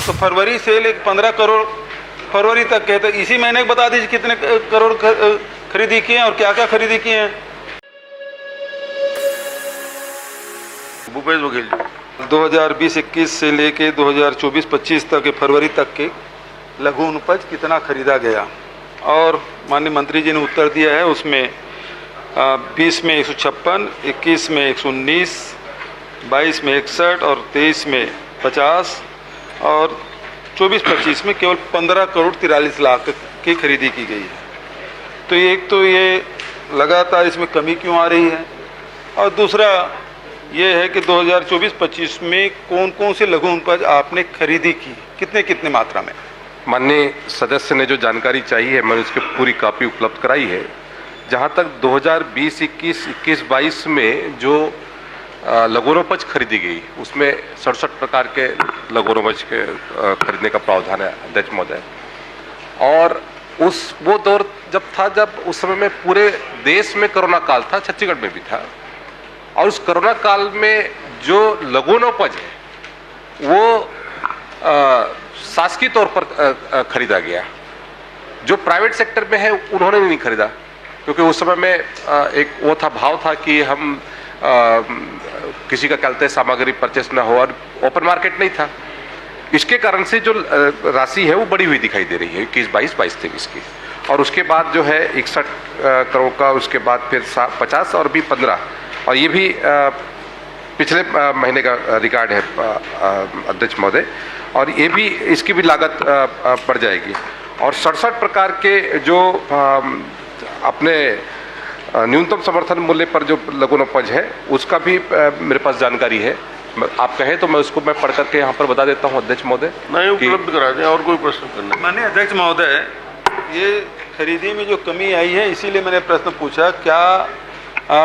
तो फरवरी से लेकर 15 करोड़ फरवरी तक के, तो इसी महीने बता दीजिए कितने करोड़ खरीदी किए हैं और क्या क्या खरीदी किए हैं। भूपेश बघेल 2020-21 से लेके 2024-25 तक के फरवरी तक के लघु उपज कितना खरीदा गया, और माननीय मंत्री जी ने उत्तर दिया है उसमें 20 में 156, 21 में 119, 22 में 61 और 23 में 50 और 24-25 में केवल 15 करोड़ 43 लाख की खरीदी की गई है। तो एक तो ये लगातार इसमें कमी क्यों आ रही है, और दूसरा ये है कि 2024-25 में कौन कौन से लघु उपज आपने खरीदी की, कितने कितने मात्रा में। माननीय सदस्य ने जो जानकारी चाहिए है मैंने उसकी पूरी कॉपी उपलब्ध कराई है। जहाँ तक 2020-21, 21-22 में जो लघुनोपज खरीदी गई उसमें 67 प्रकार के लघुनोपज के खरीदने का प्रावधान है अध्यक्ष महोदय। और वो दौर जब था जब उस समय में पूरे देश में कोरोना काल था, छत्तीसगढ़ में भी था, और उस कोरोना काल में जो लघुनोपज है वो शासकीय तौर पर खरीदा गया। जो प्राइवेट सेक्टर में है उन्होंने नहीं खरीदा, क्योंकि उस समय में एक वो था भाव था कि हम किसी का कहते सामग्री परचेस ना हो, और ओपन मार्केट नहीं था। इसके कारण से जो राशि है वो बढ़ी हुई दिखाई दे रही है 21-22-23 की, और उसके बाद जो है 61 करोड़ का, उसके बाद फिर 50 और भी 15, और ये भी पिछले महीने का रिकॉर्ड है अध्यक्ष महोदय, और ये भी इसकी भी लागत बढ़ जाएगी। और 67 प्रकार के जो अपने न्यूनतम समर्थन मूल्य पर जो लघुनोपज है उसका भी मेरे पास जानकारी है। आप कहें तो मैं उसको पढ़ करके यहाँ पर बता देता हूँ अध्यक्ष महोदय। नहीं उपलब्ध करा दें, और कोई प्रश्न करना। माननीय अध्यक्ष महोदय, ये खरीदी में जो कमी आई है इसीलिए मैंने प्रश्न पूछा, क्या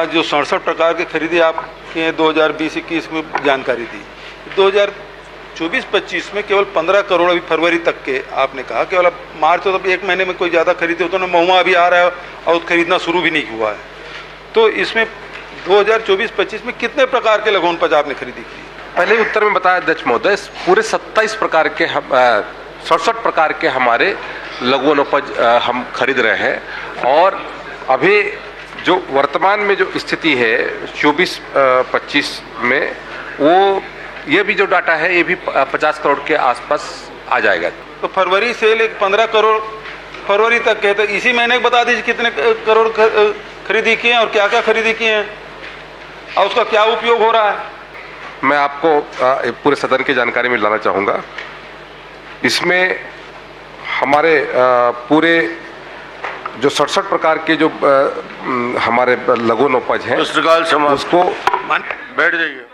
जो 67 प्रकार की खरीदी आपके 2020-21 में जानकारी दी, 2024-25 में केवल 15 करोड़ अभी फरवरी तक के आपने कहा, केवल अब मार्च तो एक महीने में कोई ज़्यादा खरीदी हो तो ना, महुआ अभी आ रहा है और खरीदना शुरू भी नहीं हुआ है। तो इसमें 2024-25 में कितने प्रकार के लघुनोपज आपने खरीदी की? पहले उत्तर में बताया अध्यक्ष महोदय, पूरे 27 प्रकार के 67 प्रकार के हमारे लघुनोपज हम खरीद रहे हैं। और अभी जो वर्तमान में जो स्थिति है 24-25 में, वो ये भी जो डाटा है ये भी 50 करोड़ के आसपास आ जाएगा। तो फरवरी से लेकर 15 करोड़ फरवरी तक के, तो इसी महीने बता दीजिए कितने करोड़ खरीदी किए हैं और क्या क्या खरीदी किए हैं और उसका क्या उपयोग हो रहा है। मैं आपको पूरे सदन की जानकारी में लाना चाहूँगा। इसमें हमारे पूरे जो 67 प्रकार के जो हमारे लघुनोपज हैं पुस्तकाल समाज उसको बैठ जाइए।